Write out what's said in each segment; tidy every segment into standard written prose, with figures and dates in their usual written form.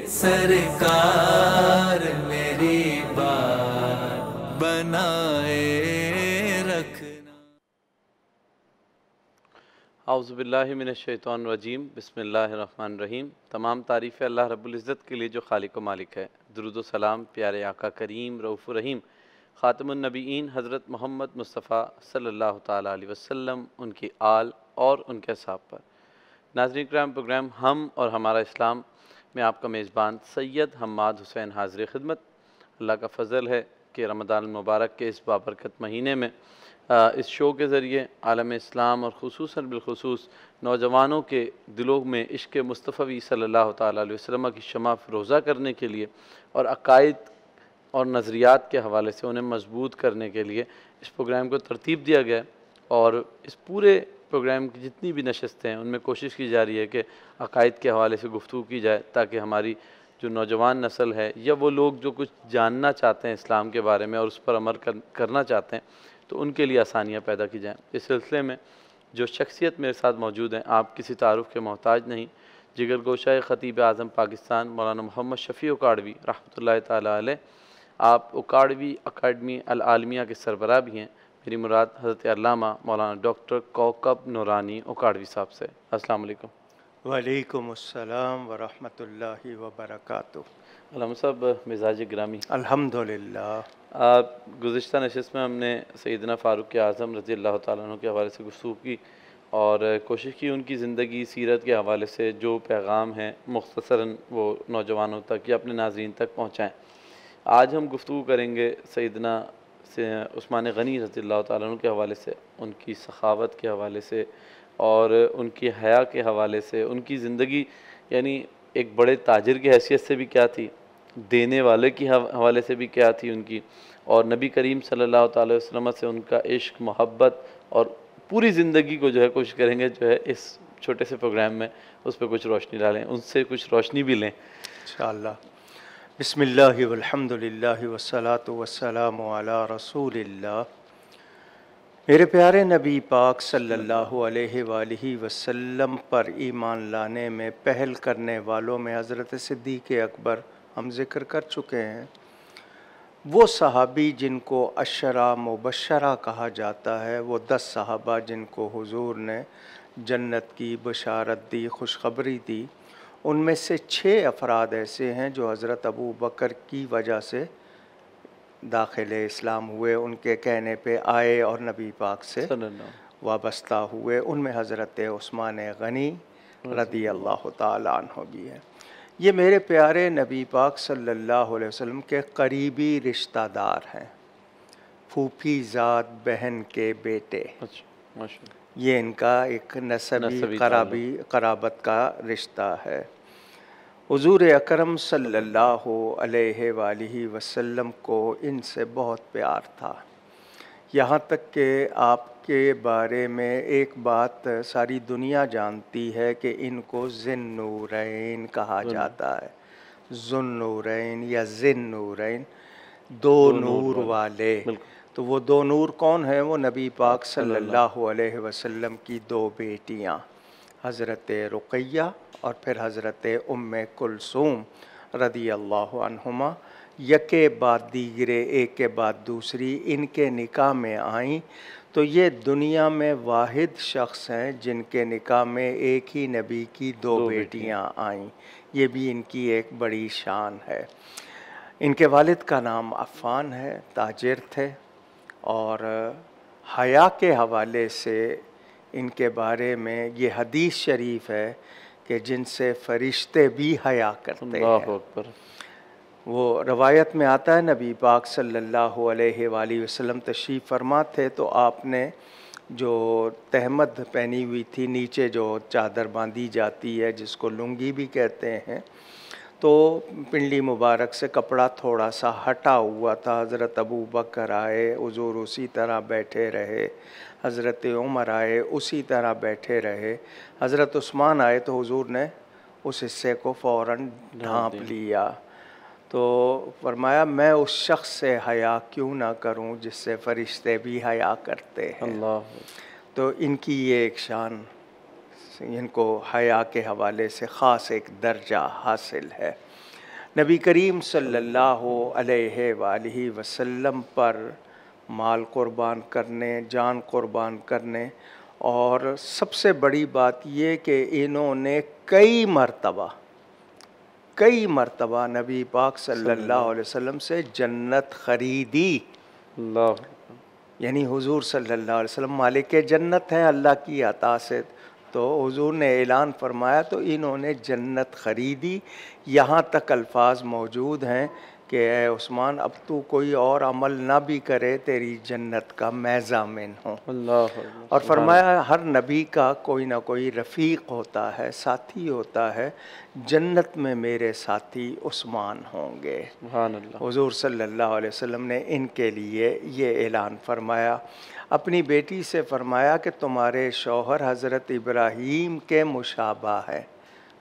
सरकार मेरी बात बनाए रखना। औज़ुबिल्लाहि मिनश्शैतानिर्रजीम बिस्मिल्लाहिर्रहमानिर्रहीम। तमाम तारीफ़ अल्लाह रब्बुल इज़्ज़त के लिए जो खालिक व मालिक है। दुरूद व सलाम प्यारे आका करीम रऊफ़ुर रहीम ख़ातमुन नबीयीन हज़रत मोहम्मद मुस्तफ़ा सल्लल्लाहु ताला अलैहि वसल्लम, उनकी आल और उनके असहाब पर। नाज़रीन किराम, प्रोग्राम हम और हमारा इस्लाम में आपका मेज़बान सैयद हम्माद हुसैन हाज़िर खिदमत। अल्लाह का फ़ज़ल है कि रमज़ान मुबारक के इस बाबरकत महीने में इस शो के ज़रिए आलम इस्लाम और ख़ुसूसन बिलख़ुसूस नौजवानों के दिलों में इश्क़ मुस्तफ़वी सल्लल्लाहु ताला अलैहि वसल्लम की शमा फ़िरोज़ा करने के लिए और अक़ाइद और नज़रियात के हवाले से उन्हें मजबूत करने के लिए इस प्रोग्राम को तरतीब दिया गया। और इस पूरे प्रोग्राम की जितनी भी नशस्तें हैं उनमें कोशिश की जा रही है कि अक़ाइद के हवाले से गुफ्तगू की जाए, ताकि हमारी जो नौजवान नस्ल है या वो लोग जो कुछ जानना चाहते हैं इस्लाम के बारे में और उस पर अमल करना चाहते हैं, तो उनके लिए आसानियाँ पैदा की जाएँ। इस सिलसिले में जो शख्सियत मेरे साथ मौजूद हैं, आप किसी तारुफ़ के मोहताज नहीं, जिगर गोशा ख़तीब आज़म पाकिस्तान मौलाना मोहम्मद शफ़ी उकाड़वी रहमतुल्लाहि ताला अलैह। आप उकाड़वी अकाडमी अल आलमिया के सरबराह भी हैं। मेरी मुराद हज़रत अल्लामा मौलाना डॉक्टर कौकब नूरानी उकाड़वी साहब से। अस्सलाम वालेकुम। वालेकुम अस्सलाम व रहमतुल्लाहि व बरकातुहू। अल्लामा साहब, मिजाज ग्रामी, अल्हम्दुलिल्लाह। गुज़िश्ता नशिस्त में हमने सैयदना फ़ारूक़ आज़म रज़ी अल्लाह ताला अन्हु के हवाले से गुफ्तगू की और कोशिश की उनकी ज़िंदगी सीरत के हवाले से जो पैगाम हैं मुख्तसरन वो नौजवानों तक या अपने नाज़रीन तक पहुँचाएँ। आज हम गुफ्तगू करेंगे सैयदना से उस्मान गनी रज़ी अल्लाह ताला अन्हु के हवाले से, उनकी सखावत के हवाले से और उनकी हया के हवाले से, उनकी ज़िंदगी यानी एक बड़े ताजिर की हैसियत से भी क्या थी, देने वाले की हवाले से भी क्या थी उनकी, और नबी करीम सल्लल्लाहु अलैहि वसल्लम से उनका इश्क, मोहब्बत और पूरी ज़िंदगी को जो है कोशिश करेंगे जो है इस छोटे से प्रोग्राम में उस पर कुछ रोशनी डालें, उनसे कुछ रोशनी भी लें इंशाअल्लाह। बिस्मिल्लाहि वल्हम्दुलिल्लाहि वस्सलातु वस्सलामु अला रसूलिल्लाह। मेरे प्यारे नबी पाक सल्लल्लाहु अलैहि वसल्लम पर ईमान लाने में पहल करने वालों में हज़रत सिद्दीक़ अकबर हम ज़िक्र कर चुके हैं। वो सहाबी जिनको अशरा मुबशरा कहा जाता है, वो 10 सहाबा जिनको हुजूर ने जन्नत की बशारत दी, खुशखबरी दी, उनमें से 6 अफराद ऐसे हैं जो हज़रत अबू बकर की वजह से दाखिले इस्लाम हुए, उनके कहने पे आए और नबी पाक से वाबस्ता हुए। उनमें हज़रत उस्मान गनी रदी अल्लाह ताला अन्हु भी है। ये मेरे प्यारे नबी पाक सल्लल्लाहु अलैहि वसल्लम के करीबी रिश्तेदार हैं, फूफी ज़ात बहन के बेटे। ये इनका एक नसबी कराबत का रिश्ता है। हुज़ूर अकरम सल्लल्लाहु अलैहि वसल्लम को इनसे बहुत प्यार था, यहाँ तक कि आपके बारे में एक बात सारी दुनिया जानती है कि इनको ज़िन्नूरैन कहा जाता है। ज़ुन्नूरैन या ज़िन्नूरैन, 2 नूर वाले। तो वो 2 नूर कौन है? वो नबी पाक सल्लल्लाहु अलैहि वसल्लम की 2 बेटियाँ, हज़रत रुक़ैया और फिर हज़रत उम्मे कुलसूम रदी अल्लाह अन्हुमा, यके बाद दीगरे, एक के बाद दूसरी इनके निकाह में आईं। तो ये दुनिया में वाहिद शख्स हैं जिनके निकाह में एक ही नबी की 2 बेटियां आईं। ये भी इनकी एक बड़ी शान है। इनके वालिद का नाम अफ़ान है, ताजिर थे, और हया के हवाले से इनके बारे में ये हदीस शरीफ है कि जिनसे फ़रिश्ते भी हया करते हैं। वो रवायत में आता है, नबी पाक सल्लल्लाहु अलैहि वसल्लम तशरीफ़ फरमा थे तो आपने जो तहमद पहनी हुई थी, नीचे जो चादर बांधी जाती है जिसको लुंगी भी कहते हैं, तो पिंडली मुबारक से कपड़ा थोड़ा सा हटा हुआ था। हज़रत अबू बकर आए, हुज़ूर उसी तरह बैठे रहे। हज़रत उमर आए, उसी तरह बैठे रहे। हज़रत उस्मान आए तो हुज़ूर ने उस हिस्से को फ़ौरन ढाँप लिया। तो फरमाया, मैं उस शख्स से हया क्यों ना करूं जिससे फ़रिश्ते भी हया करते हैं। तो इनकी ये एक शान, इनको हया के हवाले से ख़ास एक दर्जा हासिल है। नबी करीम सल्लल्लाहु अलैहि वसल्लम पर माल कुर्बान करने, जान कुर्बान करने, और सबसे बड़ी बात ये कि इन्होंने कई मर्तबा नबी पाक सल्लल्लाहु अलैहि वसल्लम से जन्नत ख़रीदी। अल्लाह, यानी हुजूर सल्लल्लाहु अलैहि वसल्लम मालिक जन्नत हैं अल्लाह की अता से, तो हुजूर ने ऐलान फरमाया तो इन्होंने जन्नत ख़रीदी। यहाँ तक अल्फाज मौजूद हैं कि ए उस्मान, अब तू कोई और अमल ना भी करे, तेरी जन्नत का मैं ज़ामिन हूँ। अल्लाह। और फरमाया हर नबी का कोई ना कोई रफ़ीक होता है, साथी होता है, जन्नत में मेरे साथी उस्मान होंगे। सुभान अल्लाह। हुजूर सल्लल्लाहु अलैहि वसल्लम ने इनके लिए ये ऐलान फरमाया। अपनी बेटी से फरमाया कि तुम्हारे शौहर हज़रत इब्राहीम के मुशाबा है,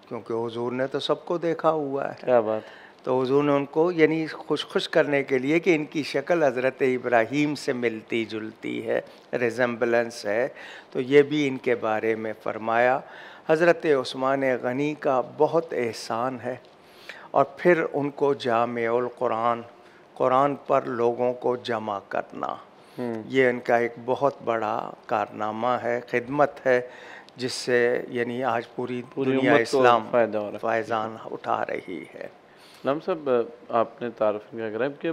क्योंकि हुजूर ने तो सबको देखा हुआ है। क्या बात। तो हुजूर ने उनको यानी खुश करने के लिए कि इनकी शक्ल हज़रत इब्राहीम से मिलती जुलती है, रिजेम्बलेंस है, तो ये भी इनके बारे में फ़रमाया। हज़रत उस्मान गनी का बहुत एहसान है। और फिर उनको जामिउल कुरान, कुरान पर लोगों को जमा करना, ये इनका एक बहुत बड़ा कारनामा है, खिदमत है, जिससे यानी आज पूरी दुनिया इस्लाम फ़ैज़ान उठा रही है। नाम साहब, आपने तारुफ क्या करा कि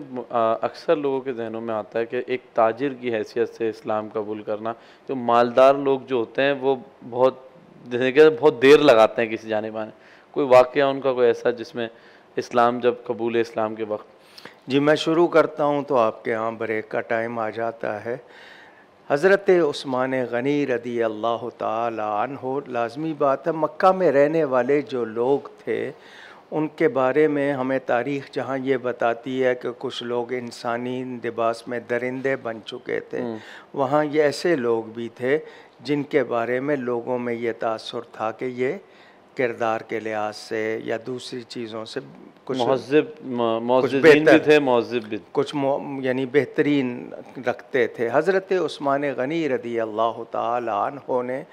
अक्सर लोगों के जहनों में आता है कि एक ताजिर की हैसियत से इस्लाम कबूल करना, जो मालदार लोग जो होते हैं वो बहुत जैसे कि बहुत देर लगाते हैं किसी जाने पाने। कोई वाक़या उनका कोई ऐसा जिसमें इस्लाम जब कबूल इस्लाम के वक्त? जी, मैं शुरू करता हूँ तो आपके यहाँ ब्रेक का टाइम आ जाता है। हज़रत उस्मान गनी रदी अल्लाह ताला अन्हो, लाज़मी बात है, मक्का में रहने वाले जो लोग थे उनके बारे में हमें तारीख़ जहाँ ये बताती है कि कुछ लोग इंसानी लिबास में दरिंदे बन चुके थे, वहाँ ये ऐसे लोग भी थे जिनके बारे में लोगों में ये तासुर था कि ये किरदार के लिहाज से या दूसरी चीज़ों से कुछ मौज़िज़ीन भी थे, मौज़िब भी कुछ यानी बेहतरीन रखते थे। हज़रत उस्मान गनी रदी अल्लाह ताला अन्हो ने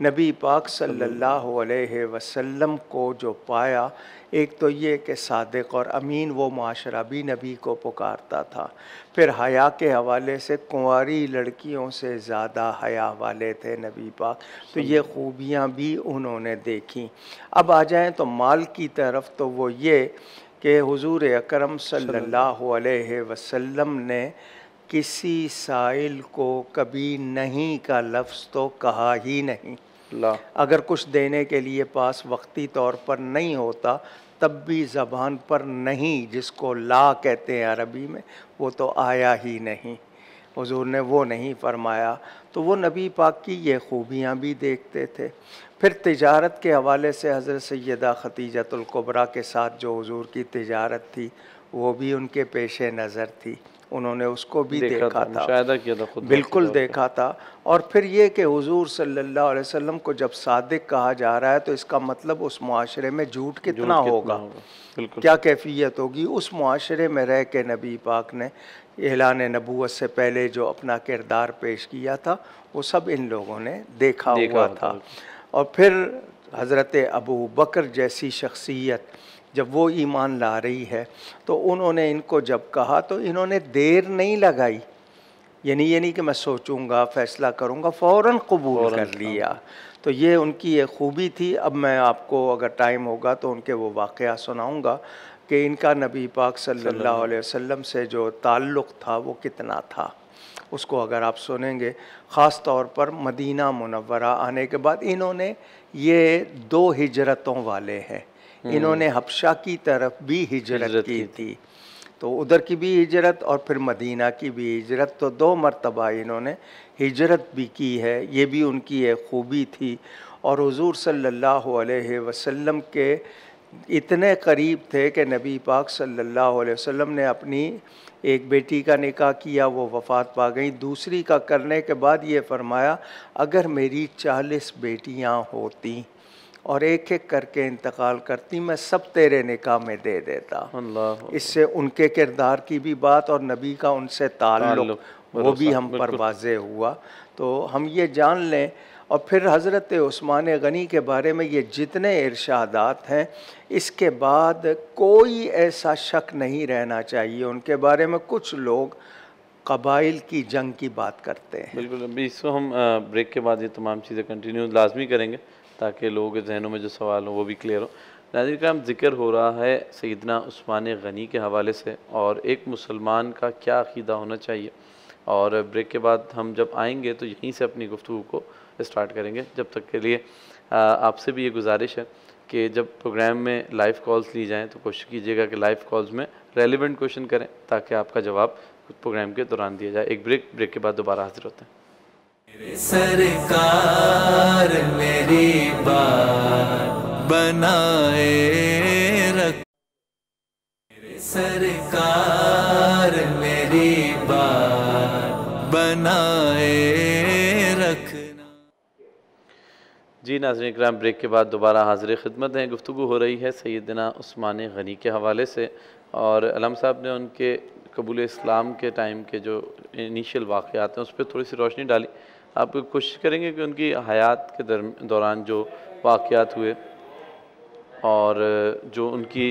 नबी पाक सल्लल्लाहु अलैहि वसल्लम को जो पाया, एक तो ये कि सादिक और अमीन वो माशरा भी नबी को पुकारता था। फिर हया के हवाले से कुंवारी लड़कियों से ज़्यादा हया वाले थे नबी पाक, तो ये खूबियाँ भी उन्होंने देखी। अब आ जाएँ तो माल की तरफ, तो वो ये कि हुजूर अकरम सल्लल्लाहु अलैहि वसल्लम ने किसी साइल को कभी नहीं का लफ्ज़ तो कहा ही नहीं। अगर कुछ देने के लिए पास वक्ती तौर पर नहीं होता तब भी ज़बान पर नहीं, जिसको ला कहते हैं अरबी में, वो तो आया ही नहीं। हुजूर ने वो नहीं फरमाया। तो वो नबी पाक की ये खूबियाँ भी देखते थे। फिर तिजारत के हवाले से हज़रत सैयदा खतीजतुल कुबरा के साथ जो हुजूर की तिजारत थी वो भी उनके पेशे नज़र थी, उन्होंने उसको भी देखा था, मुशाहिदा किया था खुद, बिल्कुल देखा था। और फिर ये कि हुजूर सल्लल्लाहु अलैहि वसल्लम को जब सादिक कहा जा रहा है तो इसका मतलब उस मुआशरे में झूठ कितना होगा, क्या कैफियत होगी। उस मुआशरे में रह के नबी पाक ने ऐलान नबूवत से पहले जो अपना किरदार पेश किया था वो सब इन लोगों ने देखा हुआ था। और फिर हज़रत अबू बकर जैसी शख्सियत जब वो ईमान ला रही है तो उन्होंने इनको जब कहा तो इन्होंने देर नहीं लगाई, यानी ये नहीं कि मैं सोचूंगा फ़ैसला करूंगा, फ़ौरन कबूल कर लिया। तो ये उनकी ये खूबी थी। अब मैं आपको अगर टाइम होगा तो उनके वो वाक़या सुनाऊंगा कि इनका नबी पाक सल्लल्लाहु अलैहि वसल्लम से जो ताल्लुक़ था वो कितना था, उसको अगर आप सुनेंगे। ख़ास तौर पर मदीना मुनव्वरा आने के बाद इन्होंने, ये 2 हिजरतों वाले हैं, इन्होंने हबशा की तरफ भी हिजरत की थी, तो उधर की भी हिजरत और फिर मदीना की भी हिजरत, तो 2 मरतबा इन्होंने हिजरत भी की है। ये भी उनकी एक खूबी थी। और हुजूर सल्लल्लाहु अलैहि वसल्लम के इतने करीब थे कि नबी पाक सल्लल्लाहु अलैहि वसल्लम ने अपनी एक बेटी का निकाह किया, वो वफ़ात पा गई। दूसरी का करने के बाद ये फरमाया, अगर मेरी 40 बेटियां होती और एक एक करके इंतकाल करती, मैं सब तेरे निकाह में दे देता। इससे उनके किरदार की भी बात और नबी का उनसे ताल्लुक़ वो भी हम पर वाज़े हुआ। तो हम ये जान लें। और फिर हज़रत उस्मान गनी के बारे में ये जितने इरशादात हैं, इसके बाद कोई ऐसा शक नहीं रहना चाहिए उनके बारे में। कुछ लोग कबाइल की जंग की बात करते हैं। बिल्कुल, अभी इसको हम ब्रेक के बाद ये तमाम चीज़ें कंटिन्यू लाजमी करेंगे ताकि लोगों के जहनों में जो सवाल हो वो भी क्लियर हो। नाज़रीन करम, ज़िक्र हो रहा है सैयदना उस्मान गनी के हवाले से और एक मुसलमान का क्या अक़ीदा होना चाहिए, और ब्रेक के बाद हम जब आएंगे तो यहीं से अपनी गुफ्तगू को स्टार्ट करेंगे। जब तक के लिए आपसे भी ये गुजारिश है कि जब प्रोग्राम में लाइव कॉल्स ली जाएँ तो कोशिश कीजिएगा कि लाइव कॉल्स में रेलिवेंट क्वेश्चन करें ताकि आपका जवाब प्रोग्राम के दौरान दिया जाए। एक ब्रेक के बाद दोबारा हाजिर होते हैं। मेरे सरकार मेरी बात बनाए रख, मेरे सरकार मेरी बात बनाए रखना। जी नाज़रीन इकराम, ब्रेक के बाद दोबारा हाज़िर खिदमत हैं। गुफ्तगू हो रही है सैयदना उस्मान गनी के हवाले से, और अलम साहब ने उनके कबूल इस्लाम के टाइम के जो इनिशियल वाक़यात हैं उस पर थोड़ी सी रोशनी डाली। आप कोशिश करेंगे कि उनकी हयात के दौरान जो वाक़यात हुए और जो उनकी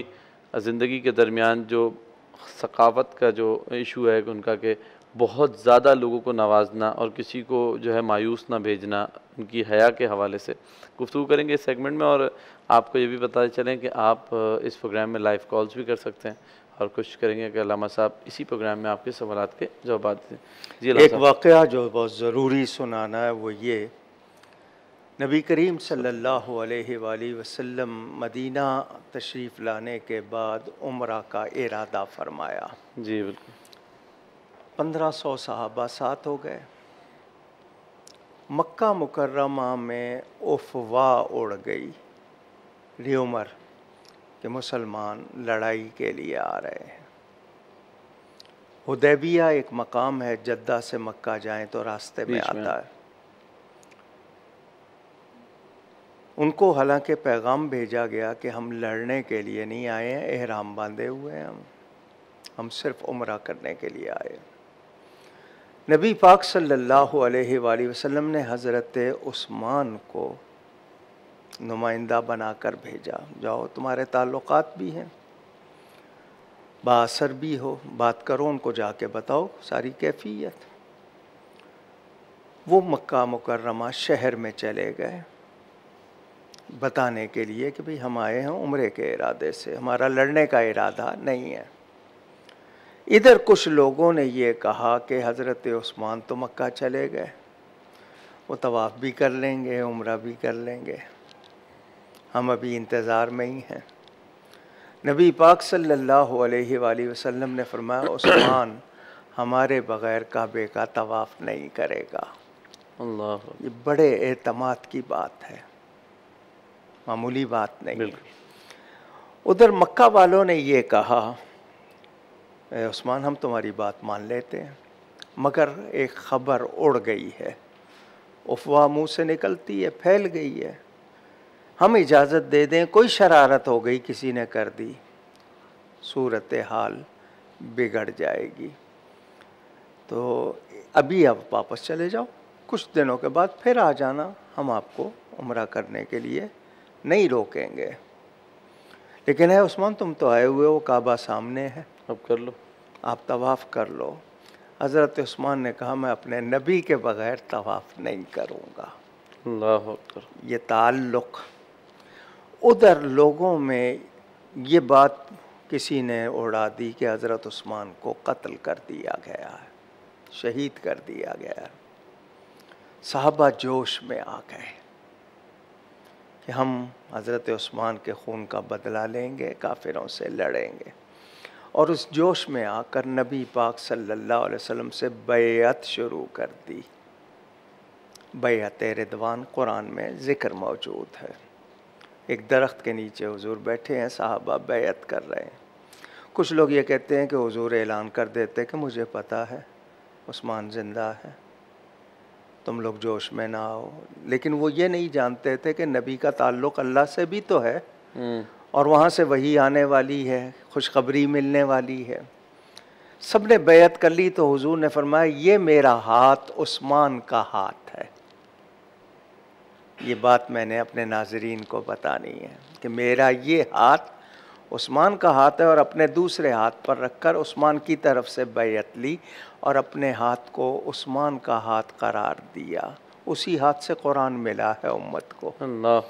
ज़िंदगी के दरमियान जो सकावत का जो इशू है उनका, कि बहुत ज़्यादा लोगों को नवाजना और किसी को जो है मायूस ना भेजना, उनकी हया के हवाले से गुफ्तगू करेंगे इस सेगमेंट में। और आपको ये भी बताते चलें कि आप इस प्रोग्राम में लाइव कॉल्स भी कर सकते हैं और कोशिश करेंगे कि अल्लामा साहब इसी प्रोग्राम में आपके सवालात के जवाब दें। जी, एक वाक़या जो बहुत ज़रूरी सुनाना है वो ये, नबी करीम सल्लल्लाहु अलैहि वसल्लम मदीना तशरीफ़ लाने के बाद उम्रा का इरादा फरमाया। जी बिल्कुल। 1500 सहाबा साथ हो गए। मक्का मुकर्रमा में अफ़वाह उड़ गई र्यूमर कि मुसलमान लड़ाई के लिए आ रहे हैं। हुदैबिया एक मकाम है, जद्दा से मक्का जाएं तो रास्ते में आता है। उनको हालांकि पैगाम भेजा गया कि हम लड़ने के लिए नहीं आए हैं, एहराम बांधे हुए हैं, हम सिर्फ उम्रा करने के लिए आए। नबी पाक सल्लल्लाहु अलैहि वसल्लम ने हज़रत उस्मान को नुमाइंदा बनाकर भेजा, जाओ तुम्हारे ताल्लुकात भी हैं, बासर भी हो, बात करो, उनको जाके बताओ सारी कैफियत। वो मक्का मुकर्रमा शहर में चले गए बताने के लिए कि भाई हम आए हैं उम्रे के इरादे से, हमारा लड़ने का इरादा नहीं है। इधर कुछ लोगों ने ये कहा कि हज़रत उस्मान तो मक्का चले गए, वो तवाफ़ भी कर लेंगे, उम्रा भी कर लेंगे, हम अभी इंतज़ार में ही हैं। नबी पाक सल्लल्लाहु अलैहि वसल्लम ने फरमाया, उस्मान हमारे बग़ैर काबे का तवाफ़ नहीं करेगा। अल्लाह, ये बड़े एतमाद की बात है, मामूली बात नहीं। उधर मक्का वालों ने ये कहा, उस्मान हम तुम्हारी बात मान लेते हैं, मगर एक ख़बर उड़ गई है, अफ़वाह मुँह से निकलती है, फैल गई है, हम इजाज़त दे दें, कोई शरारत हो गई, किसी ने कर दी, सूरत हाल बिगड़ जाएगी, तो अभी आप वापस चले जाओ, कुछ दिनों के बाद फिर आ जाना, हम आपको उम्रा करने के लिए नहीं रोकेंगे। लेकिन है उस्मान, तुम तो आए हुए हो, काबा सामने है, अब कर लो, आप तवाफ़ कर लो। हज़रत उस्मान ने कहा, मैं अपने नबी के बग़ैर तवाफ़ नहीं करूँगा। अल्लाह अकबर। ये ताल्लुक़, उधर लोगों में ये बात किसी ने उड़ा दी कि हज़रत उस्मान को कत्ल कर दिया गया है, शहीद कर दिया गया है। सहाबा जोश में आ गए कि हम हज़रत उस्मान के खून का बदला लेंगे, काफिरों से लड़ेंगे, और उस जोश में आकर नबी पाक सल्लल्लाहु अलैहि वसल्लम से बैअत शुरू कर दी। बैअत रिदवान कुरान में ज़िक्र मौजूद है। एक दरख्त के नीचे हुजूर बैठे हैं, साहबा बैअत कर रहे हैं। कुछ लोग ये कहते हैं कि हुजूर ऐलान कर देते कि मुझे पता है उस्मान ज़िंदा है, तुम लोग जोश में ना आओ, लेकिन वो ये नहीं जानते थे कि नबी का ताल्लुक़ अल्लाह से भी तो है और वहाँ से वही आने वाली है, खुशखबरी मिलने वाली है। सब ने बैअत कर ली तो हुजूर ने फरमाया, ये मेरा हाथ उस्मान का हाथ है, ये बात मैंने अपने नाज़रीन को बतानी है कि मेरा ये हाथ उस्मान का हाथ है और अपने दूसरे हाथ पर रखकर उस्मान की तरफ से बैयत ली और अपने हाथ को उस्मान का हाथ करार दिया। उसी हाथ से कुरान मिला है उम्मत को, अल्लाह,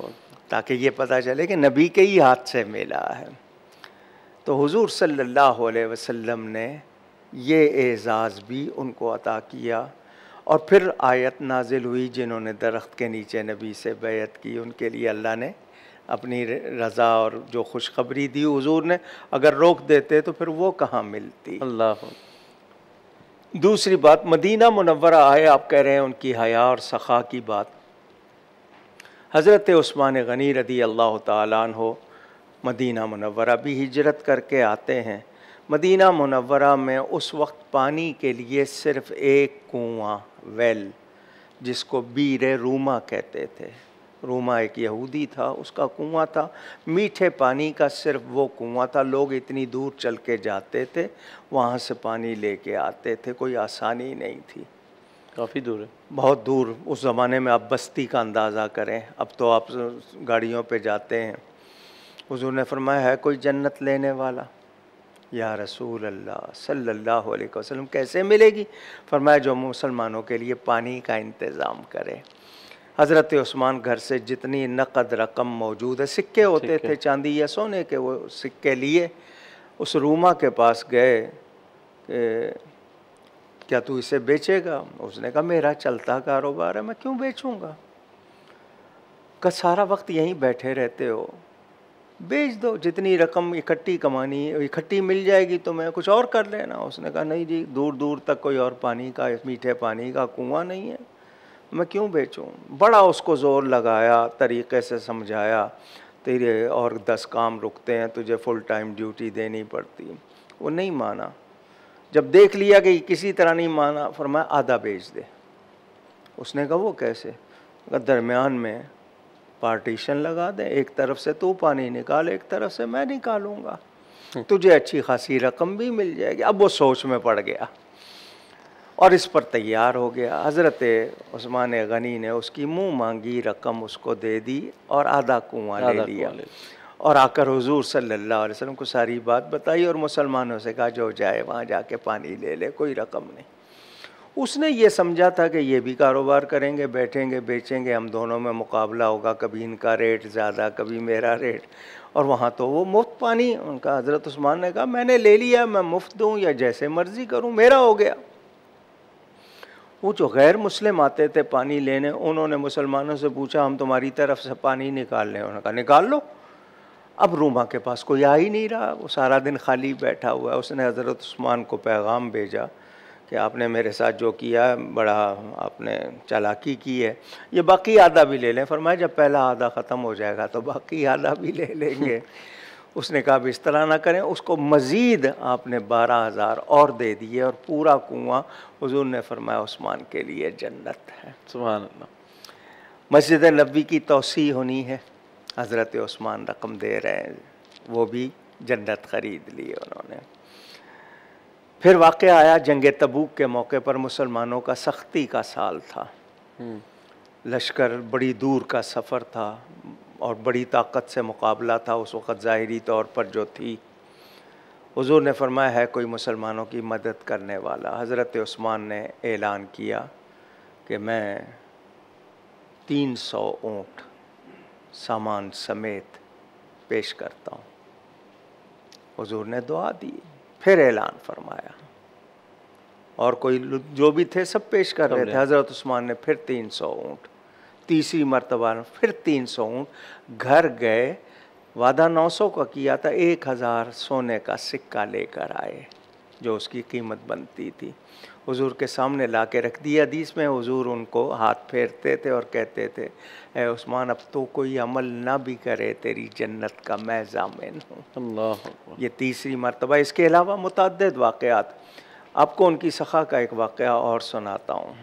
ताकि ये पता चले कि नबी के ही हाथ से मिला है। तो हुजूर सल्लल्लाहु अलैहि वसल्लम ने ये एज़ाज़ भी उनको अता किया। और फिर आयत नाजिल हुई, जिन्होंने दरख्त के नीचे नबी से बैयत की उनके लिए अल्लाह ने अपनी रज़ा और जो खुशखबरी दी हुजूर ने, अगर रोक देते तो फिर वो कहाँ मिलती। अल्लाह। दूसरी बात, मदीना मुनव्वरा आए, आप कह रहे हैं उनकी हया और सखा की बात। हज़रत उस्मान गनी रदी अल्लाह ताला अन्हो मदीना मुनव्वरा भी हिजरत करके आते हैं। मदीना मुनव्वरा में उस वक्त पानी के लिए सिर्फ़ एक कुआं, वेल, जिसको बीर रूमा कहते थे। रूमा एक यहूदी था, उसका कुआं था, मीठे पानी का सिर्फ वो कुआं था। लोग इतनी दूर चल के जाते थे, वहाँ से पानी लेके आते थे, कोई आसानी नहीं थी। काफ़ी दूर है, बहुत दूर। उस ज़माने में आप बस्ती का अंदाज़ा करें, अब तो आप गाड़ियों पे जाते हैं। हुज़ूर ने फरमाया, है कोई जन्नत लेने वाला? या रसूल अल्लाह सल्लल्लाहु अलैहि वसल्लम, कैसे मिलेगी? फरमाया, जो मुसलमानों के लिए पानी का इंतज़ाम करे। हज़रत उस्मान घर से जितनी नक़द रकम मौजूद है, सिक्के होते थे चांदी या सोने के, वो सिक्के लिए उस रूमा के पास गए कि क्या तू इसे बेचेगा? उसने कहा, मेरा चलता कारोबार है, मैं क्यों बेचूंगा? का सारा वक्त यहीं बैठे रहते हो, बेच दो, जितनी रकम इकट्ठी कमानी इकट्ठी मिल जाएगी तो मैं कुछ और कर लेना। उसने कहा, नहीं जी, दूर दूर तक कोई और पानी का, मीठे पानी का कुआं नहीं है, मैं क्यों बेचूं? बड़ा उसको ज़ोर लगाया, तरीक़े से समझाया, तेरे और 10 काम रुकते हैं, तुझे फुल टाइम ड्यूटी देनी पड़ती। वो नहीं माना। जब देख लिया कि किसी तरह नहीं माना, फरमाया, आधा बेच दे। उसने कहा, वो कैसे? दरमियान में पार्टीशन लगा दे, एक तरफ से तू पानी निकाल, एक तरफ से मैं निकालूंगा, तुझे अच्छी खासी रकम भी मिल जाएगी। अब वो सोच में पड़ गया और इस पर तैयार हो गया। हज़रत उस्मान गनी ने उसकी मुँह मांगी रकम उसको दे दी और आधा कुआं ले लिया और आकर हुजूर सल्लल्लाहु अलैहि वसल्लम को सारी बात बताई और मुसलमानों से कहा, जो जाए वहाँ जाके पानी ले ले, कोई रकम नहीं। उसने ये समझा था कि ये भी कारोबार करेंगे, बैठेंगे, बेचेंगे, हम दोनों में मुकाबला होगा, कभी इनका रेट ज़्यादा, कभी मेरा रेट, और वहाँ तो वो मुफ्त पानी। उनका हज़रत उस्मान ने कहा, मैंने ले लिया, मैं मुफ्त दूँ या जैसे मर्ज़ी करूँ, मेरा हो गया। वो जो गैर मुस्लिम आते थे पानी लेने, उन्होंने मुसलमानों से पूछा, हम तुम्हारी तरफ से पानी निकाल लें? उन्होंने कहा, निकाल लो। अब रूमा के पास कोई आ ही नहीं रहा, वो सारा दिन खाली बैठा हुआ है। उसने हज़रत उस्मान को पैगाम भेजा कि आपने मेरे साथ जो किया बड़ा आपने चालाकी की है, ये बाकी आधा भी ले लें। फरमाया, जब पहला आधा ख़त्म हो जाएगा तो बाकी आधा भी ले लेंगे। उसने कहा, अब इस तरह ना करें। उसको मज़ीद आपने 12,000 और दे दिए और पूरा कुआं हुजूर ने फरमाया उस्मान के लिए जन्नत है। सुभान अल्लाह। मस्जिद नबवी की तौसी होनी है, हज़रत उस्मान रकम दे रहे हैं, वो भी जन्नत ख़रीद ली उन्होंने। फिर वाक़या आया जंग तबूक के मौके पर, मुसलमानों का सख्ती का साल था, लश्कर बड़ी दूर का सफ़र था और बड़ी ताकत से मुकाबला था उस वक़्त ज़ाहिरी तौर पर जो थी। हुज़ूर ने फरमाया, है कोई मुसलमानों की मदद करने वाला? हज़रत उस्मान ने ऐलान किया कि मैं 300 ऊँट सामान समेत पेश करता हूँ। हुज़ूर ने दुआ दी, फिर ऐलान फरमाया और कोई जो भी थे सब पेश कर रहे थे। हज़रत उस्मान ने फिर 300 ऊँट, तीसरी मर्तबा फिर 300 ऊँट। घर गए, वादा 900 का किया था, 1000 सोने का सिक्का लेकर आए जो उसकी कीमत बनती थी। हुजूर के सामने ला के रख दिया। हदीस में हुजूर उनको हाथ फेरते थे और कहते थे, ए उस्मान, अब तो कोई अमल ना भी करे, तेरी जन्नत का मैं ज़ामिन हूँ। अल्लाह। ये तीसरी मर्तबा। इसके अलावा मुतअद्दिद वाक़यात। आपको उनकी सखा का एक वाक़या और सुनाता हूँ।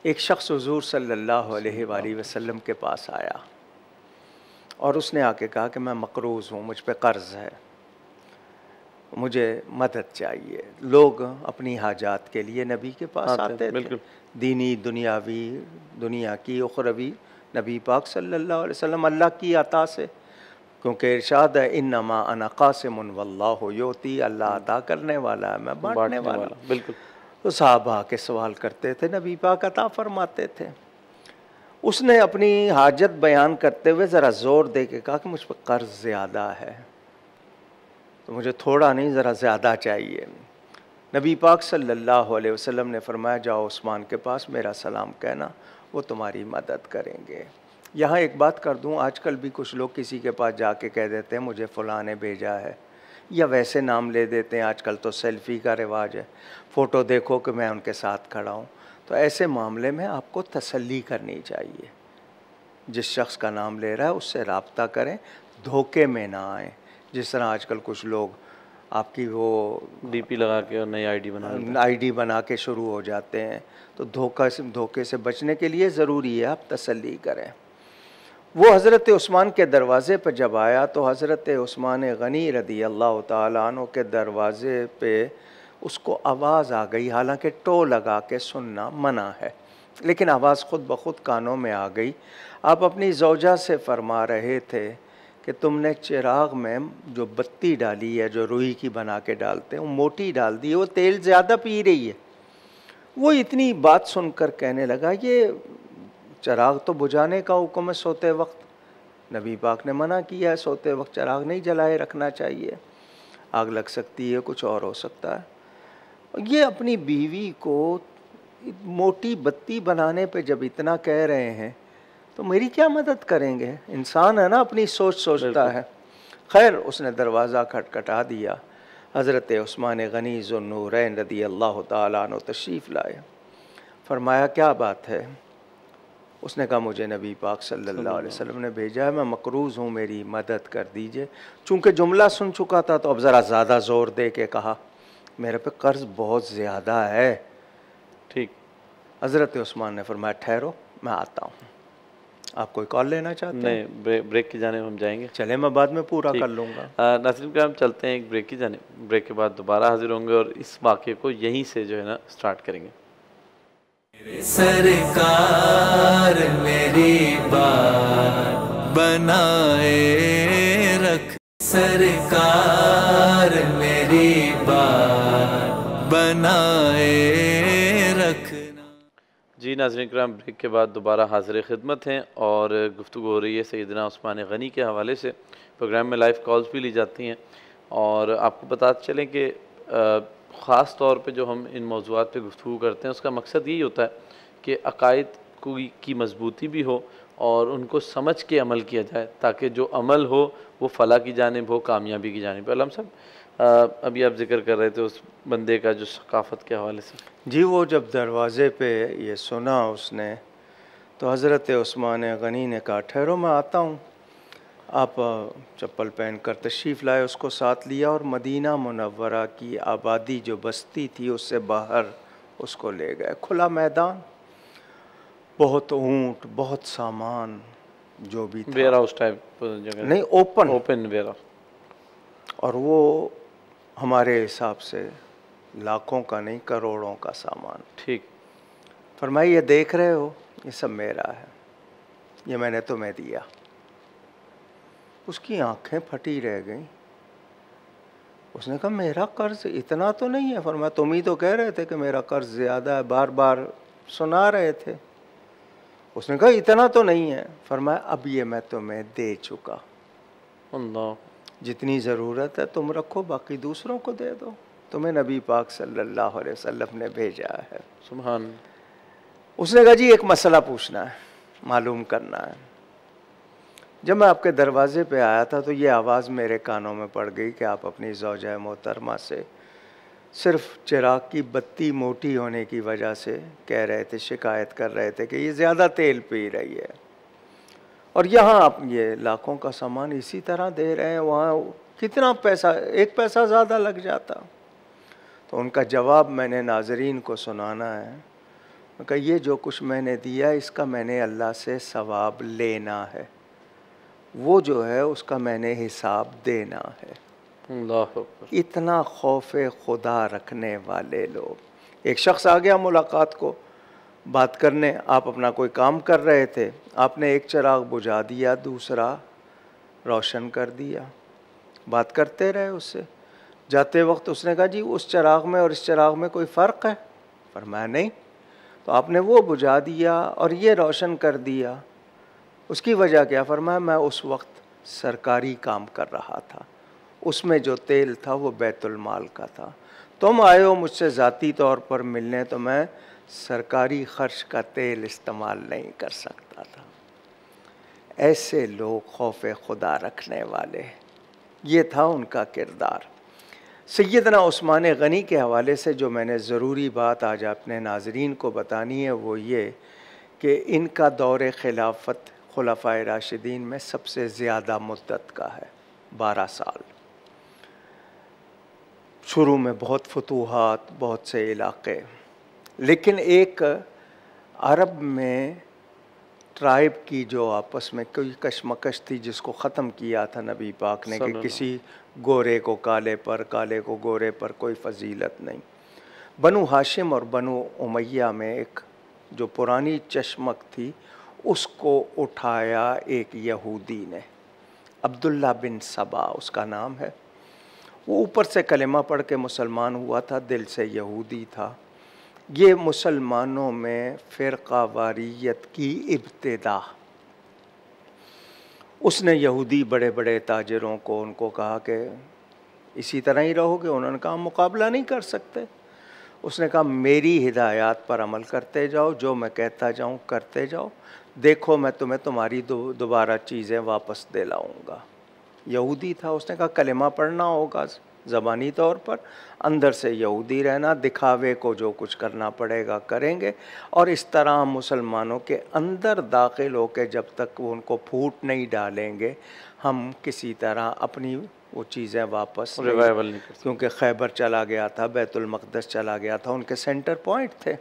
एक शख्स हुजूर सल्लल्लाहु अलैहि वसल्लम के पास आया और उसने आके कहा कि मैं मकरूज़ हूँ, मुझ पे कर्ज़ है। मुझे मदद चाहिए। लोग अपनी हाजात के लिए नबी के पास आते थे, बिल्कुल। दीनी, दुनियावी, दुनिया की, उखरवी। नबी पाक सल्लल्लाहु अलैहि वसल्लम अल्लाह की अता से, क्योंकि इरशाद है इन्नमा अना क़ासिमुन वल्लाहु युती, अल्लाह अता करने वाला है, मैं बांटने वाला। बिल्कुल। तो साहबा के सवाल करते थे, नबी पाक अता फरमाते थे। उसने अपनी हाजत बयान करते हुए ज़रा ज़ोर दे के कहा कि मुझ पर कर्ज़ ज़्यादा है, तो मुझे थोड़ा नहीं ज़रा ज़्यादा चाहिए। नबी पाक सल्लल्लाहु अलैहि वसल्लम ने फरमाया, जाओ उस्मान के पास मेरा सलाम कहना, वो तुम्हारी मदद करेंगे। यहाँ एक बात कर दूँ, आजकल भी कुछ लोग किसी के पास जाके कह देते हैं मुझे फ़लाँ ने भेजा है, या वैसे नाम ले देते हैं। आजकल तो सेल्फ़ी का रिवाज है, फ़ोटो देखो कि मैं उनके साथ खड़ा हूँ। तो ऐसे मामले में आपको तसल्ली करनी चाहिए। जिस शख्स का नाम ले रहा है उससे रब्ता करें, धोखे में ना आएँ। जिस तरह आजकल कुछ लोग आपकी वो डीपी लगा के और नई आईडी बना के शुरू हो जाते हैं, तो धोखे से बचने के लिए ज़रूरी है आप तसल्ली करें। वो हज़रत उस्मान के दरवाज़े पर जब आया तो हज़रत उस्मान गनी रदी अल्लाह ताला अन्हु के दरवाज़े पे उसको आवाज़ आ गई। हालांकि टो लगा के सुनना मना है, लेकिन आवाज़ ख़ुद ब खुद कानों में आ गई। आप अपनी ज़ौजा से फरमा रहे थे कि तुमने चिराग में जो बत्ती डाली है, जो रुई की बना के डालते हैं, वो मोटी डाल दी है, वो तेल ज़्यादा पी रही है। वो इतनी बात सुनकर कहने लगा, ये चिराग तो बुझाने का हुक्म है सोते वक्त, नबी पाक ने मना किया है, सोते वक्त चिराग नहीं जलाए रखना चाहिए, आग लग सकती है, कुछ और हो सकता है। ये अपनी बीवी को मोटी बत्ती बनाने पे जब इतना कह रहे हैं तो मेरी क्या मदद करेंगे? इंसान है ना, अपनी सोच सोचता है। खैर, उसने दरवाज़ा खटखटा दिया। हज़रत उस्मान गनी ज़ुन्नूरैन रदी अल्लाह ताला अन्हु तशरीफ़ लाए। फरमाया, क्या बात है? उसने कहा, मुझे नबी पाक सल्लल्लाहु अलैहि वसल्लम ने भेजा है, मैं मकरूज़ हूँ, मेरी मदद कर दीजिए। चूँकि जुमला सुन चुका था तो अब ज़रा ज़्यादा ज़ोर दे के कहा, मेरे पे कर्ज़ बहुत ज़्यादा है। ठीक। हज़रत उस्मान ने फरमाया, ठहरो, मैं आता हूँ। आप कोई कॉल लेना चाहते हैं? नहीं, ब्रेक की जाने हम जाएंगे। चले, मैं बाद में पूरा कर लूँगा। नाज़रीन हम चलते हैं एक ब्रेक की जाने, ब्रेक के बाद दोबारा हाजिर होंगे और इस वाक़े को यहीं से जो है ना स्टार्ट करेंगे। सरकार मेरी बात बनाए रख, सरकार मेरी बात बनाए रखना। जी नाज़रीन किराम, ब्रेक के बाद दोबारा हाज़िर खिदमत हैं और गुफ्तगू हो रही है सैयदना उस्मान गनी के हवाले से। प्रोग्राम में लाइव कॉल्स भी ली जाती हैं और आपको बताते चलें कि ख़ास तौर पे जो हम इन मौज़ूआत पे गुफ्तगू करते हैं उसका मकसद यही होता है कि अकायद की मजबूती भी हो और उनको समझ के अमल किया जाए, ताकि जो अमल हो वो फ़लाह की जानिब हो, कामयाबी की जानिब। अल्लाह साहब, अभी आप जिक्र कर रहे थे उस बंदे का जो सकाफ़त के हवाले से। जी, वो जब दरवाज़े पे ये सुना उसने तो हज़रत उस्मान गनी ने कहा, ठहरो, मैं आता हूँ। आप चप्पल पहन कर तशरीफ़ लाए, उसको साथ लिया और मदीना मुनव्वरा की आबादी जो बस्ती थी उससे बाहर उसको ले गए। खुला मैदान, बहुत ऊँट, बहुत सामान, जो भी था, वेयर हाउस टाइप जगह नहीं, ओपन वेयर हाउस। और वो हमारे हिसाब से लाखों का नहीं, करोड़ों का सामान। ठीक। फरमाया, ये देख रहे हो, ये सब मेरा है, ये मैंने तुम्हें दिया। उसकी आंखें फटी रह गईं। उसने कहा, मेरा कर्ज इतना तो नहीं है। फरमाया, तुम ही तो कह रहे थे कि मेरा कर्ज ज़्यादा है, बार बार सुना रहे थे। उसने कहा, इतना तो नहीं है। फरमाया, अब ये मैं तुम्हें दे चुका, अल्लाह, जितनी ज़रूरत है तुम रखो, बाकी दूसरों को दे दो, तुम्हें नबी पाक सल्लल्लाहु अलैहि वसल्लम ने भेजा है। सुभान। उसने कहा, जी एक मसला पूछना है, मालूम करना है। जब मैं आपके दरवाज़े पे आया था तो ये आवाज़ मेरे कानों में पड़ गई कि आप अपनी ज़ौजा मोहतरमा से सिर्फ़ चिराग की बत्ती मोटी होने की वजह से कह रहे थे, शिकायत कर रहे थे कि ये ज़्यादा तेल पी रही है, और यहाँ आप ये लाखों का सामान इसी तरह दे रहे हैं, वहाँ कितना पैसा, एक पैसा ज़्यादा लग जाता। तो उनका जवाब मैंने नाज़रीन को सुनाना है। उनका, ये जो कुछ मैंने दिया इसका मैंने अल्लाह से सवाब लेना है, वो जो है उसका मैंने हिसाब देना है। अल्लाह अकबर। इतना खौफ खुदा रखने वाले लोग। एक शख्स आ गया मुलाकात को बात करने, आप अपना कोई काम कर रहे थे, आपने एक चिराग बुझा दिया, दूसरा रोशन कर दिया, बात करते रहे उससे। जाते वक्त उसने कहा जी उस चिराग में और इस चिराग में कोई फ़र्क है? फरमाया नहीं। तो आपने वो बुझा दिया और ये रोशन कर दिया, उसकी वजह क्या? फरमाया मैं उस वक्त सरकारी काम कर रहा था, उसमें जो तेल था वो बैतुल माल का था। तुम आए हो मुझसे ज़ाती तौर पर मिलने, तो मैं सरकारी खर्च का तेल इस्तेमाल नहीं कर सकता था। ऐसे लोग खौफ खुदा रखने वाले, ये था उनका किरदार। सैयदना उस्मान गनी के हवाले से जो मैंने ज़रूरी बात आज अपने नाज़रीन को बतानी है वो ये कि इनका दौर खिलाफत खुलफ़ाए राशिदीन में सबसे ज़्यादा मुद्दत का है, 12 साल। शुरू में बहुत फतूहात, बहुत से इलाक़े, लेकिन एक अरब में ट्राइब की जो आपस में कोई कशमकश थी जिसको ख़त्म किया था नबी पाक ने कि किसी गोरे को काले पर, काले को गोरे पर कोई फजीलत नहीं। बनु हाशिम और बनु उमैया में एक जो पुरानी चश्मक थी उसको उठाया एक यहूदी ने, अब्दुल्ला बिन सबा उसका नाम है। वो ऊपर से कलेमा पढ़ के मुसलमान हुआ था, दिल से यहूदी था। ये मुसलमानों में फ़िरक़ा वारियत की इब्तिदा। उसने यहूदी बड़े बड़े ताजिरों को उनको कहा कि इसी तरह ही रहोगे? उन्होंने कहा मुकाबला नहीं कर सकते। उसने कहा मेरी हिदायत पर अमल करते जाओ, जो मैं कहता जाऊँ करते जाओ, देखो मैं तुम्हें तुम्हारी दोबारा चीज़ें वापस दिलाऊँगा। यहूदी था, उसने कहा कलेमा पढ़ना होगा ज़बानी तौर पर, अंदर से यहूदी रहना, दिखावे को जो कुछ करना पड़ेगा करेंगे। और इस तरह हम मुसलमानों के अंदर दाखिल होकर जब तक वो उनको फूट नहीं डालेंगे, हम किसी तरह अपनी वो चीज़ें वापस रिवाइवल नहीं कर सकते। क्योंकि खैबर चला गया था, बैतुल मक़दस चला गया था, उनके सेंटर पॉइंट थे।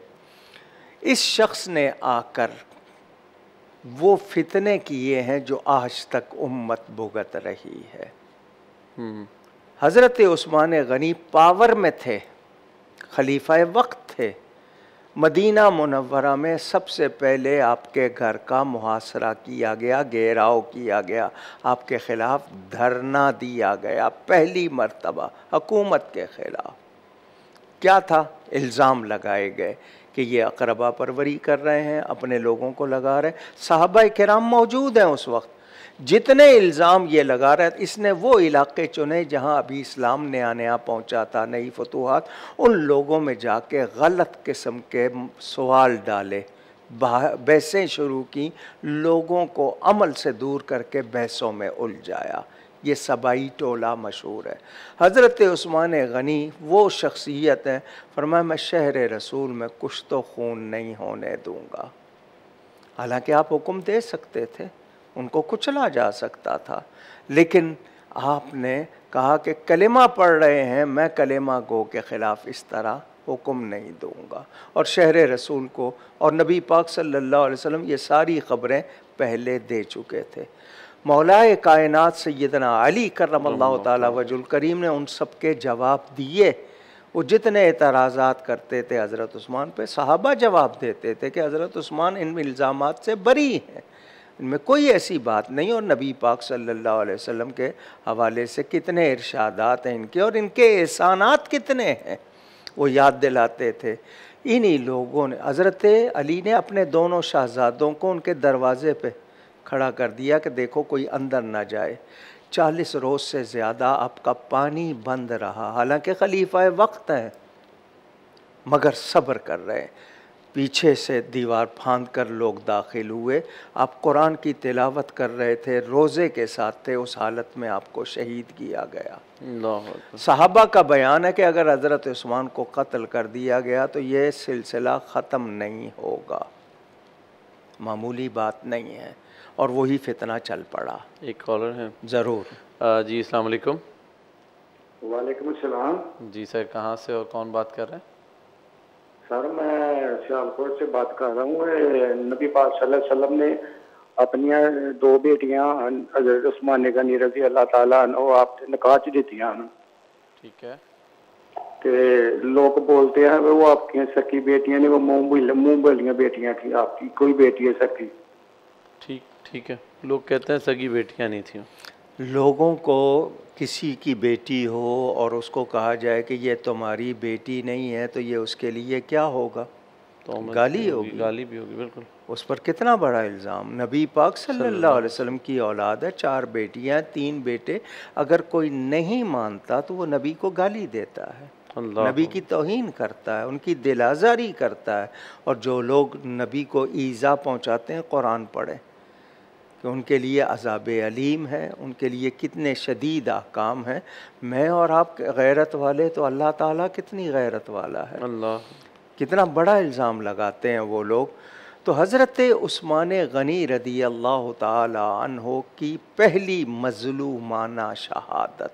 इस शख्स ने आकर वो फितने किए हैं जो आज तक उम्मत भुगत रही है। हज़रत उस्मान गनी पावर में थे, खलीफा वक्त थे। मदीना मुनव्वरा में सबसे पहले आपके घर का मुहासरा किया गया, घेराव किया गया, आपके ख़िलाफ़ धरना दिया गया, पहली मर्तबा हुकूमत के ख़िलाफ़। क्या था? इल्ज़ाम लगाए गए कि ये अक़रबा परवरी कर रहे हैं, अपने लोगों को लगा रहे हैं। सहाबा किराम मौजूद हैं उस वक्त, जितने इल्ज़ाम ये लगा रहे, इसने वो इलाके चुने जहाँ अभी इस्लाम नया नया पहुँचा था, नई फतूहात, उन लोगों में जाके गलत किस्म के सवाल डाले, बहसें शुरू की, लोगों को अमल से दूर करके बहसों में उलझाया। ये सबाई टोला मशहूर है। हज़रत उस्मान गनी वो शख्सियत है, फरमाया मैं शहर रसूल में कुछ तो खून नहीं होने दूँगा। हालांकि आप हुक्म दे सकते थे, उनको कुचला जा सकता था, लेकिन आपने कहा कि कलेमा पढ़ रहे हैं, मैं कलेमा गो के ख़िलाफ़ इस तरह हुक्म नहीं दूँगा। और शहर रसूल को और नबी पाक सल्लल्लाहु अलैहि वसल्लम ये सारी ख़बरें पहले दे चुके थे। मौलाए कायनात सैयदना अली करमल्लाहु ताला वजुल करीम ने उन सब के जवाब दिए। वो जितने एतराज़ात करते थे हज़रत उस्मान पे, सहाबा जवाब देते थे कि हज़रत उस्मान इन इल्ज़ामात से बरी हैं, इनमें कोई ऐसी बात नहीं। और नबी पाक सल्लल्लाहु अलैहि वसल्लम के हवाले से कितने इरशादात हैं इनके, और इनके एहसानात कितने हैं, वो याद दिलाते थे। इन्हीं लोगों ने, हज़रत अली ने अपने दोनों शहज़ादों को उनके दरवाज़े पे खड़ा कर दिया कि देखो कोई अंदर ना जाए। 40 रोज़ से ज़्यादा आपका पानी बंद रहा, हालांकि खलीफा वक्त हैं, मगर सब्र कर रहे हैं। पीछे से दीवार फांद कर लोग दाखिल हुए, आप कुरान की तिलावत कर रहे थे, रोज़े के साथ थे, उस हालत में आपको शहीद किया गया। सहाबा का बयान है कि अगर हज़रत उस्मान को कत्ल कर दिया गया तो ये सिलसिला ख़त्म नहीं होगा, मामूली बात नहीं है, और वही फितना चल पड़ा। एक कॉलर है। ज़रूर जी, अस्सलाम वालेकुम। वालेकुम सलाम। जी सर, कहाँ से और कौन बात कर रहे हैं? सर मैं सियालकोट से बात कर रहा हूँ। नबी पाक सल्लल्लाहु अलैहि वसल्लम ने अपनी 2 बेटियां हज़रत उस्मान गनी रज़ी अल्लाह ताला अन्हु आप निकाह च दित्तियां। ठीक है। ते लोग बोलते हैं वो आपकी सकी बेटियां ने, वो मुंह बलियां बेटियां थी, आपकी कोई बेटी है सकी? ठीक ठीक है, लोग कहते हैं सगी बेटियां नहीं थी। लोगों को किसी की बेटी हो और उसको कहा जाए कि ये तुम्हारी बेटी नहीं है तो ये उसके लिए क्या होगा? तो गाली होगी, गाली भी होगी, बिल्कुल। उस पर कितना बड़ा इल्ज़ाम। नबी पाक सल्लल्लाहु अलैहि वसल्लम की औलाद है, 4 बेटियां 3 बेटे, अगर कोई नहीं मानता तो वो नबी को गाली देता है, नबी की तौहीन करता है, उनकी दिल आज़ारी करता है। और जो लोग नबी को ईज़ा पहुंचाते हैं, कुरान पढ़ें कि उनके लिए अज़ाब अलीम है, उनके लिए कितने शदीद अहकाम हैं। मैं और आप गैरत वाले तो अल्लाह ताला कितनी गैरत वाला है, अल्लाह कितना बड़ा इल्ज़ाम लगाते हैं वो लोग। तो हज़रत उस्मान गनी रदी अल्लाह ताला अन्हो की पहली मज़लूमाना शहादत,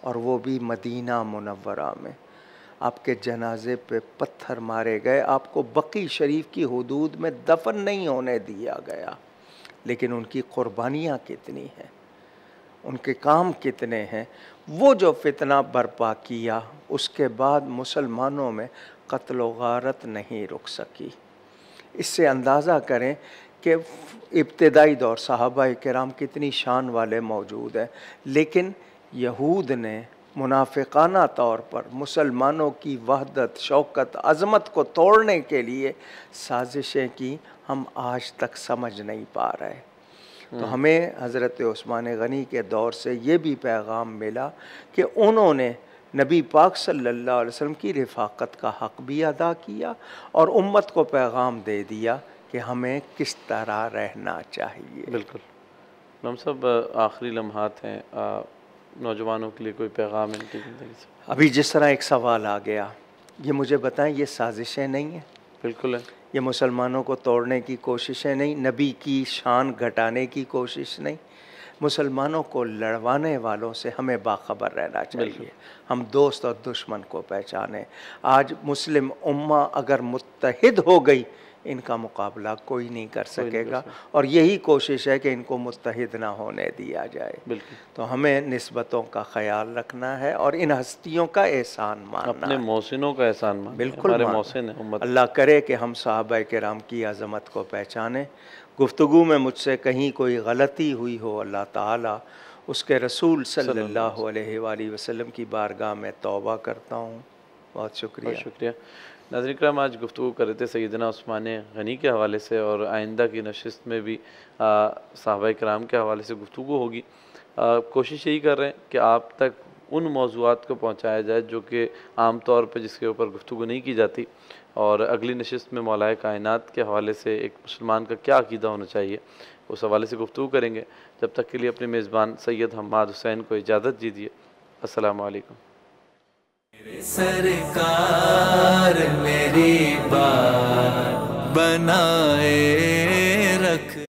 और वो भी मदीना मुनव्वरा में। आपके जनाजे पे पत्थर मारे गए, आपको बकी शरीफ की हुदूद में दफन नहीं होने दिया गया, लेकिन उनकी कुर्बानियाँ कितनी हैं, उनके काम कितने हैं। वो जो फितना बर्पा किया, उसके बाद मुसलमानों में कत्ल व गारत नहीं रुक सकी। इससे अंदाज़ा करें कि इब्तिदाई दौर सहाबा किराम कितनी शान वाले मौजूद हैं, लेकिन यहूद ने मुनाफिकाना तौर पर मुसलमानों की वहदत, शौकत, अज़मत को तोड़ने के लिए साजिशें की, हम आज तक समझ नहीं पा रहे। तो हमें हज़रत उस्मान गनी के दौर से ये भी पैगाम मिला कि उन्होंने नबी पाक सल्लल्लाहु अलैहि वसल्लम की रिफ़ाक़त का हक़ भी अदा किया और उम्मत को पैगाम दे दिया कि हमें किस तरह रहना चाहिए। बिल्कुल। हम सब आखिरी लम्हात हैं, नौजवानों के लिए कोई पैगाम इनकी ज़िंदगी से? अभी जिस तरह एक सवाल आ गया, ये मुझे बताएं, ये साजिशें नहीं हैं? बिल्कुल है। ये मुसलमानों को तोड़ने की कोशिशें नहीं, नबी की शान घटाने की कोशिश नहीं। मुसलमानों को लड़वाने वालों से हमें बाखबर रहना चाहिए, हम दोस्त और दुश्मन को पहचानें। आज मुस्लिम उम्मा अगर मुत्तहिद हो गई, इनका मुकाबला कोई नहीं कर सकेगा, और यही कोशिश है कि इनको मुत्तहिद ना होने दिया जाए। तो हमें निस्बतों का ख्याल रखना है और इन हस्तियों का एहसान मानना, अपने मोहसिनों का एहसान मानना। बिल्कुल मोहसिन है उम्मत। अल्लाह करे कि हम सहाबा किराम की अज़मत को पहचानें। गुफ्तगू में मुझसे कहीं कोई गलती हुई हो, अल्लाह ताला उसके रसूल सल्लल्लाहु अलैहि वसल्लम की बारगाह में तौबा करता हूँ। बहुत शुक्रिया। नाज़रीन किराम, आज गुफ्तगू कर रहे थे सैयदना उस्मान गनी के हवाले से, और आइंदा की नशिस्त में भी सहाबा किराम के हवाले से गुफ्तगू होगी। कोशिश यही कर रहे हैं कि आप तक उन मौज़ूआत को पहुँचाया जाए जो कि आम तौर पर जिसके ऊपर गुफ्तगू नहीं की जाती, और अगली नशिस्त में मौलाए कायनात के हवाले से एक मुसलमान का क्या अक़ीदा होना चाहिए, उस हवाले से गुफ्तगू करेंगे। जब तक के लिए अपने मेज़बान सैयद हम्माद हुसैन को इजाज़त दीजिए। अस्सलामु अलैकुम। सरकार मेरी बात बनाए रख।